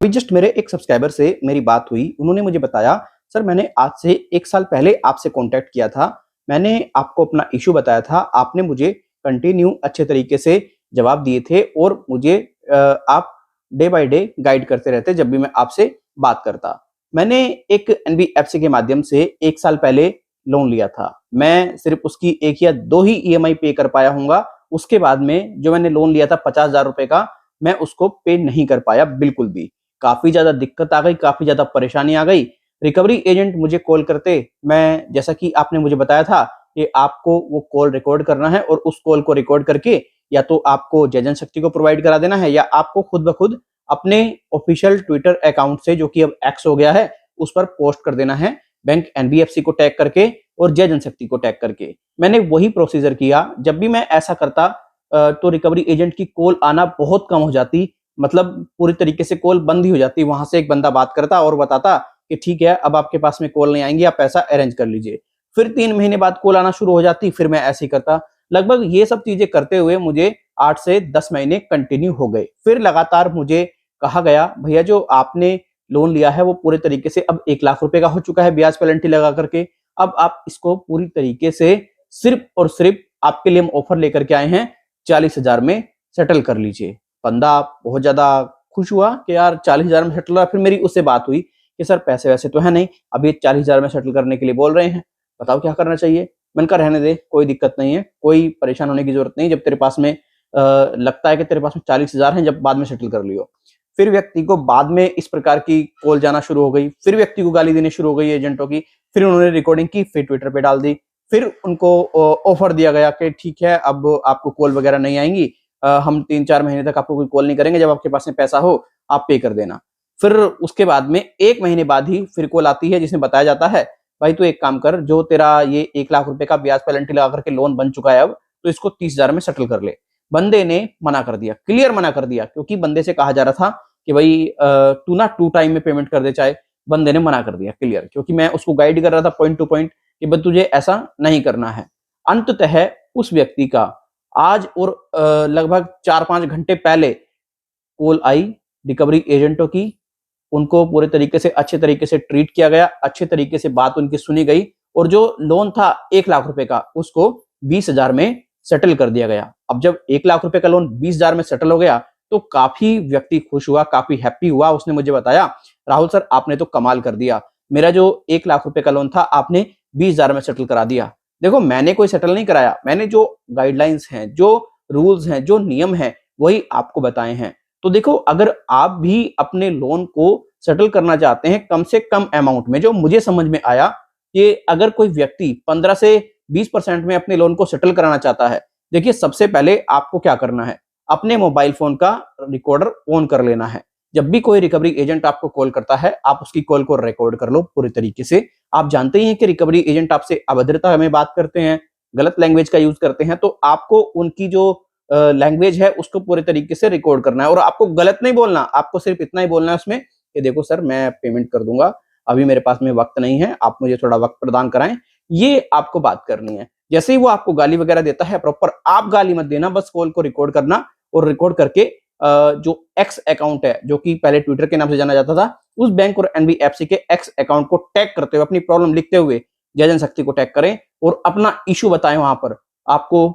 अभी जस्ट मेरे एक सब्सक्राइबर से मेरी बात हुई। उन्होंने मुझे बताया, सर मैंने आज से 1 साल पहले आपसे कॉन्टैक्ट किया था। मैंने आपको अपना इश्यू बताया था। आपने मुझे कंटिन्यू अच्छे तरीके से जवाब दिए थे और मुझे आप डे बाय डे गाइड करते रहते जब भी मैं आपसे बात करता। मैंने एक एनबीएफसी के माध्यम से 1 साल पहले लोन लिया था। मैं सिर्फ़ उसकी 1 या 2 ही ईएमआई पे कर पाया हूँगा। उसके बाद में जो मैंने लोन लिया था 50,000 रुपए का, मैं उसको पे नहीं कर पाया बिल्कुल भी। काफ़ी ज़्यादा दिक्कत आ गई, काफ़ी ज़्यादा परेशानी आ गई। रिकवरी एजेंट मुझे कॉल करते, मैं जैसा कि आपने मुझे बताया था कि आपको वो कॉल रिकॉर्ड करना है और उस कॉल को रिकॉर्ड करके या तो आपको जय जनशक्ति को प्रोवाइड करा देना है या आपको खुद ब खुद अपने ऑफिशियल ट्विटर अकाउंट से, जो कि अब एक्स हो गया है, उस पर पोस्ट कर देना है, बैंक एनबीएफसी को टैग करके और जय जनशक्ति को टैग करके। मैंने वही प्रोसीजर किया। जब भी मैं ऐसा करता तो रिकवरी एजेंट की कॉल आना बहुत कम हो जाती, मतलब पूरी तरीके से कॉल बंद ही हो जाती। वहां से एक बंदा बात करता और बताता कि ठीक है, अब आपके पास में कॉल नहीं आएंगी, आप पैसा अरेंज कर लीजिए। फिर 3 महीने बाद कॉल आना शुरू हो जाती, फिर मैं ऐसे ही करता। लगभग ये सब चीजें करते हुए मुझे 8 से 10 महीने कंटिन्यू हो गए। फिर लगातार मुझे कहा गया, भैया जो आपने लोन लिया है वो पूरे तरीके से अब 1 लाख रुपए का हो चुका है ब्याज पेनल्टी लगा करके। अब आप इसको पूरी तरीके से सिर्फ और सिर्फ आपके लिए हम ऑफर लेकर के आए हैं, 40,000 में सेटल कर लीजिए। बंदा बहुत ज्यादा खुश हुआ कि यार 40,000 में सेटल हो रहा है। फिर मेरी उससे बात हुई कि सर पैसे वैसे तो है नहीं, अब ये 40,000 में सेटल करने के लिए बोल रहे हैं, बताओ क्या करना चाहिए। मैंने कहा रहने दे, कोई दिक्कत नहीं है, कोई परेशान होने की जरूरत नहीं। जब तेरे पास में लगता है कि तेरे पास में 40,000 है, जब बाद में सेटल कर लियो। फिर व्यक्ति को बाद में इस प्रकार की कॉल जाना शुरू हो गई, फिर व्यक्ति को गाली देनी शुरू हो गई एजेंटों की। फिर उन्होंने रिकॉर्डिंग की, फिर ट्विटर पे डाल दी। फिर उनको ऑफर दिया गया कि ठीक है, अब आपको कॉल वगैरह नहीं आएंगी, हम 3-4 महीने तक आपको कोई कॉल नहीं करेंगे, जब आपके पास में पैसा हो आप पे कर देना। फिर उसके बाद में 1 महीने बाद ही फिर कॉल आती है जिसमें बताया जाता है, भाई तू एक काम कर, जो तेरा ये 1 लाख रुपए का ब्याज पेनल्टी लगा करके लोन बन चुका है अब, तो इसको 30,000 में सेटल कर ले। बंदे ने मना कर दिया, क्लियर मना कर दिया, क्योंकि बंदे से कहा जा रहा था कि भाई तू ना 2 टाइम में पेमेंट कर दे चाहे। बंदे ने मना कर दिया क्लियर, क्योंकि मैं उसको गाइड कर रहा था पॉइंट टू पॉइंट कि भाई तुझे ऐसा नहीं करना है। अंततः उस व्यक्ति का आज और लगभग 4-5 घंटे पहले कॉल आई रिकवरी एजेंटों की। उनको पूरे तरीके से अच्छे तरीके से ट्रीट किया गया, अच्छे तरीके से बात उनकी सुनी गई और जो लोन था 1 लाख रुपए का, उसको 20,000 में सेटल कर दिया गया। अब जब 1 लाख रुपए का लोन 20,000 में सेटल हो गया तो काफी व्यक्ति खुश हुआ, काफी हैप्पी हुआ। उसने मुझे बताया, राहुल सर आपने तो कमाल कर दिया, मेरा जो 1 लाख रुपए का लोन था आपने 20,000 में सेटल करा दिया। देखो मैंने कोई सेटल नहीं कराया, मैंने जो गाइडलाइंस हैं, जो रूल्स हैं, जो नियम हैं, वही आपको बताए हैं। तो देखो, अगर आप भी अपने लोन को सेटल करना चाहते हैं कम से कम अमाउंट में, जो मुझे समझ में आया कि अगर कोई व्यक्ति 15 से 20% में अपने लोन को सेटल कराना चाहता है, देखिए सबसे पहले आपको क्या करना है, अपने मोबाइल फोन का रिकॉर्डर ऑन कर लेना है। जब भी कोई रिकवरी एजेंट आपको कॉल करता है, आप उसकी कॉल को रिकॉर्ड कर लो पूरी तरीके से। आप जानते ही हैं कि रिकवरी एजेंट आपसे अभद्रता में बात करते हैं, गलत लैंग्वेज का यूज करते हैं, तो आपको उनकी जो लैंग्वेज है उसको पूरे तरीके से रिकॉर्ड करना है। और आपको गलत नहीं बोलना, आपको सिर्फ इतना ही बोलना है उसमें कि देखो सर मैं पेमेंट कर दूंगा, अभी मेरे पास में वक्त नहीं है, आप मुझे थोड़ा वक्त प्रदान कराएं, ये आपको बात करनी है। जैसे ही वो आपको गाली वगैरह देता है, प्रॉपर आप गाली मत देना, बस कॉल को रिकॉर्ड करना और रिकॉर्ड करके जो एक्स अकाउंट है, जो कि पहले ट्विटर के नाम से जाना जाता था, उस बैंक और एनबीएफसी के एक्स अकाउंट को टैग करते हुए, अपनी प्रॉब्लम लिखते हुए जय जनशक्ति को टैग करें और अपना इशू बताएं। वहां पर आपको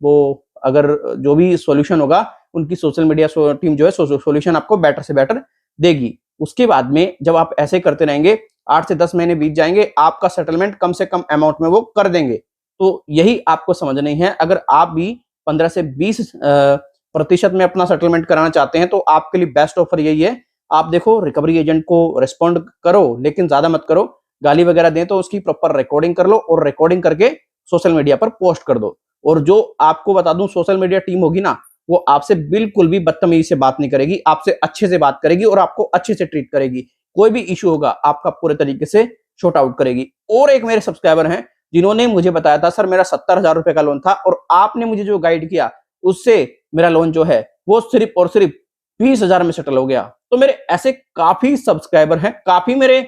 वो अगर जो भी सॉल्यूशन होगा, उनकी सोशल मीडिया टीम जो है सॉल्यूशन आपको बेटर से बेटर देगी। उसके बाद में जब आप ऐसे करते रहेंगे, 8 से 10 महीने बीत जाएंगे, आपका सेटलमेंट कम से कम अमाउंट में वो कर देंगे। तो यही आपको समझनी है। अगर आप भी 15 से 20% में अपना सेटलमेंट कराना चाहते हैं तो आपके लिए बेस्ट ऑफर यही है। आप देखो, रिकवरी एजेंट को रिस्पॉन्ड करो, लेकिन ज्यादा मत करो। गाली वगैरह दें तो उसकी प्रॉपर रिकॉर्डिंग कर लो और रिकॉर्डिंग करके सोशल मीडिया पर पोस्ट कर दो। और जो आपको बता दूं, सोशल मीडिया टीम होगी ना, वो आपसे बिल्कुल भी बदतमीजी से बात नहीं करेगी, आपसे अच्छे से बात करेगी और आपको अच्छे से ट्रीट करेगी। कोई भी इशू होगा आपका पूरे तरीके से शॉर्ट आउट करेगी। और एक मेरे सब्सक्राइबर हैं जिन्होंने मुझे बताया था, सर मेरा 70,000 रुपए का लोन था और आपने मुझे जो गाइड किया उससे मेरा लोन जो है वो सिर्फ और सिर्फ 20,000 में सेटल हो गया। तो मेरे ऐसे काफी सब्सक्राइबर हैं, काफी मेरे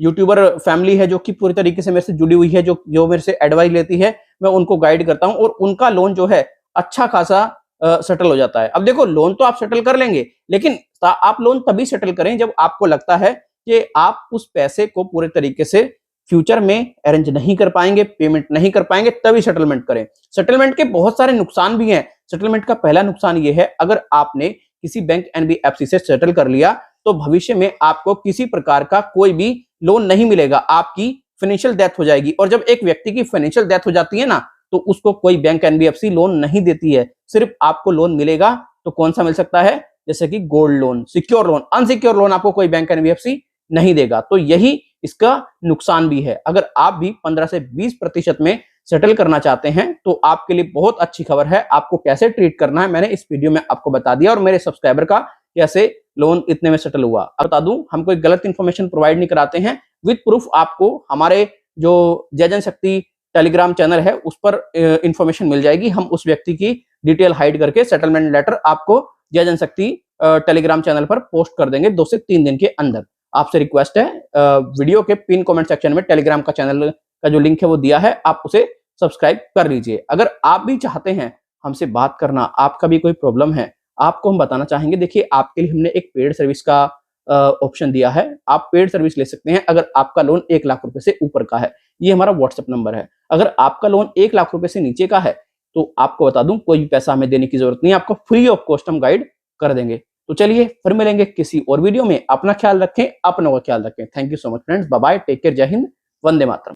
यूट्यूबर फैमिली है जो कि पूरी तरीके से मेरे से जुड़ी हुई है, जो मेरे से एडवाइस लेती है, मैं उनको गाइड करता हूं और उनका लोन जो है अच्छा खासा सेटल हो जाता है। अब देखो लोन तो आप सेटल कर लेंगे, लेकिन आप लोन तभी सेटल करें जब आपको लगता है कि आप उस पैसे को पूरे तरीके से फ्यूचर में अरेंज नहीं कर पाएंगे, पेमेंट नहीं कर पाएंगे, तभी सेटलमेंट करें। सेटलमेंट के बहुत सारे नुकसान भी हैं। सेटलमेंट का पहला नुकसान ये है, अगर आपने किसी बैंक एनबीएफसी से सेटल कर लिया तो भविष्य में आपको किसी प्रकार का कोई भी लोन नहीं मिलेगा, आपकी फाइनेंशियल डेथ हो जाएगी। और जब एक व्यक्ति की फाइनेंशियल डेथ हो जाती है ना, तो उसको कोई बैंक एनबीएफसी लोन नहीं देती है। सिर्फ आपको लोन मिलेगा तो कौन सा मिल सकता है, जैसे कि gold loan, secure loan. Unsecure loan आपको कोई बैंक एनबीएफसी नहीं देगा। तो यही इसका नुकसान भी है। अगर आप भी 15 से 20% में सेटल करना चाहते हैं तो आपके लिए बहुत अच्छी खबर है। आपको कैसे ट्रीट करना है मैंने इस वीडियो में आपको बता दिया, और मेरे सब्सक्राइबर का कैसे लोन इतने में सेटल हुआ। अब बता दूं, हम कोई गलत इंफॉर्मेशन प्रोवाइड नहीं कराते हैं। विद प्रूफ आपको हमारे जो जय जनशक्ति टेलीग्राम चैनल है उस पर इंफॉर्मेशन मिल जाएगी। हम उस व्यक्ति की डिटेल हाइड करके सेटलमेंट लेटर आपको जय जनशक्ति टेलीग्राम चैनल पर पोस्ट कर देंगे 2 से 3 दिन के अंदर। आपसे रिक्वेस्ट है, वीडियो के पिन कमेंट सेक्शन में टेलीग्राम का चैनल का जो लिंक है वो दिया है, आप उसे सब्सक्राइब कर लीजिए। अगर आप भी चाहते हैं हमसे बात करना, आपका भी कोई प्रॉब्लम है, आपको हम बताना चाहेंगे। देखिए, आपके लिए हमने एक पेड सर्विस का ऑप्शन दिया है। आप पेड सर्विस ले सकते हैं अगर आपका लोन 1 लाख रुपए से ऊपर का है। ये हमारा व्हाट्सएप नंबर है। अगर आपका लोन 1 लाख रुपए से नीचे का है तो आपको बता दूं, कोई भी पैसा हमें देने की जरूरत नहीं है, आपको फ्री ऑफ कॉस्ट हम गाइड कर देंगे। तो चलिए फिर मिलेंगे किसी और वीडियो में। अपना ख्याल रखें, अपनों का ख्याल रखें। Thank you so much friends, bye bye, take care, जय हिंद, वंदे मातरम।